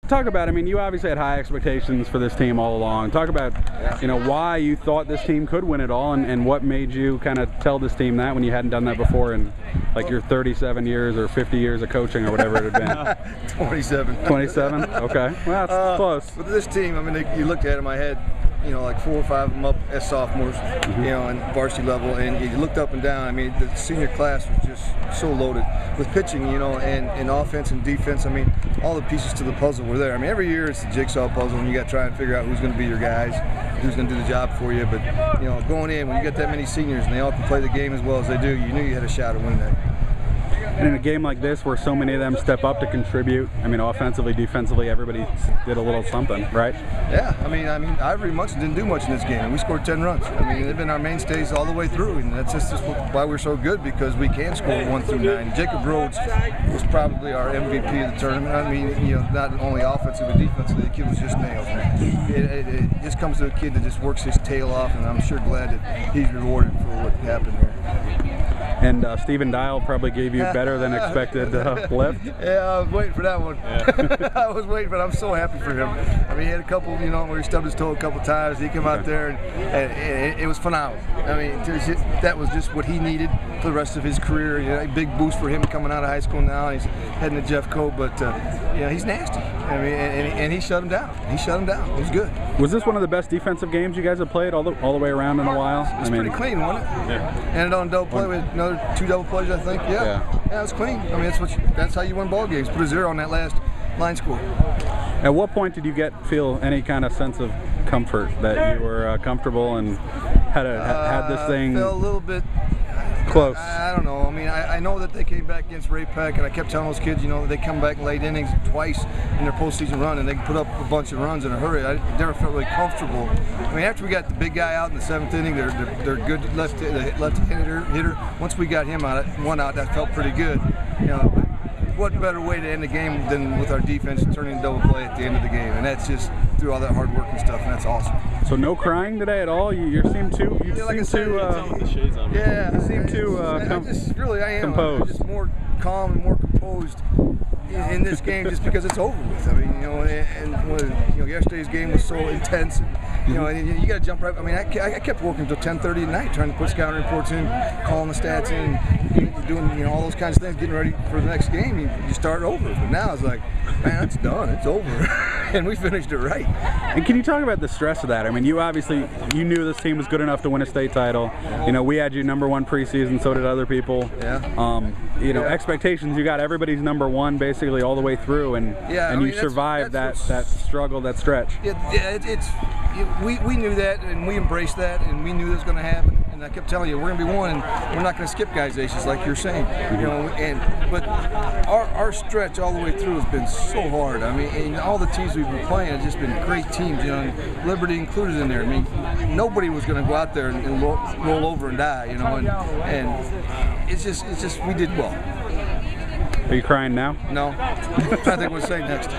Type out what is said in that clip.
talk about, I mean, you obviously had high expectations for this team all along. Talk about, you know, why you thought this team could win it all, and what made you kind of tell this team that when you hadn't done that before in like your 37 years or 50 years of coaching or whatever it had been. 27. 27? Okay. Well, that's close. With this team, I mean, you looked at them, I had, you know, like 4 or 5 of them up as sophomores, you know, and varsity level, and you looked up and down. I mean, the senior class was just so loaded with pitching, you know, and offense and defense. I mean, all the pieces to the puzzle were there. I mean, every year it's the jigsaw puzzle, and you got to try and figure out who's going to be your guys, who's going to do the job for you. But, you know, going in, when you get that many seniors and they all can play the game as well as they do, you knew you had a shot at winning that. And in a game like this, where so many of them step up to contribute, I mean, offensively, defensively, everybody did a little something, right? Yeah, I mean, Ivory Munson didn't do much in this game, and we scored 10 runs. I mean, they've been our mainstays all the way through, and that's just why we're so good, because we can score 1 through 9. Jacob Rhodes was probably our MVP of the tournament. I mean, you know, not only offensively but defensively, the kid was just nails. It just comes to a kid that just works his tail off, and I'm sure glad that he's rewarded for what happened here. And Stephen Dial probably gave you better than expected lift. Yeah, I was waiting for that one. Yeah. I was waiting, but I'm so happy for him. I mean, he had a couple, you know, where he stubbed his toe a couple times. He came out there, and it was phenomenal. I mean, that was just what he needed for the rest of his career. You know, a big boost for him coming out of high school now. He's heading to Jeffco, but you know, he's nasty. I mean, and he shut him down. He shut him down. It was good. Was this one of the best defensive games you guys have played all the way around in a while? It's pretty clean, wasn't it? Yeah. Ended on double play with another 2 double plays, I think. Yeah, it was clean. I mean, that's how you win ball games. Put a 0 on that last line score. At what point did you feel any kind of sense of comfort that you were comfortable and had this thing? Felt a little bit close. I don't know. I mean, I know that they came back against Ray Peck, and I kept telling those kids, you know, that they come back in late innings twice in their postseason run, and they can put up a bunch of runs in a hurry. I never felt really comfortable. I mean, after we got the big guy out in the 7th inning, they're good left-handed hitter. Once we got him out, 1 out, that felt pretty good. You know, what better way to end the game than with our defense turning double play at the end of the game, and that's just through all that hard work and stuff, and that's awesome. So no crying today at all? You seem to. You like seem to. Yeah, you seem to. I am. Composed. I'm just more calm and more composed in this game, just because it's over with. I mean, you know, and you know, yesterday's game was so intense. You know, and you got to jump right. I mean, I kept working until 10:30 at night, trying to put scouting reports in, calling the stats in, doing, you know, all those kinds of things, getting ready for the next game. You start over. But now it's like, man, it's done. It's over, and we finished it right. And can you talk about the stress of that? I mean, you obviously knew this team was good enough to win a state title. You know, we had you #1 preseason, so did other people. Yeah. You know, expectations. You got everybody's #1 basically all the way through, and you survived that struggle, that stretch. We knew that, and we embraced that, and we knew this was going to happen. And I kept telling you, we're going to be one, and we're not going to skip guys' aces like you're saying. You know, but our stretch all the way through has been so hard. I mean, and all the teams we've been playing have just been great teams. You know, and Liberty included in there. I mean, nobody was going to go out there and roll over and die. You know, and it's just we did well. Are you crying now? No. I think we'll say next.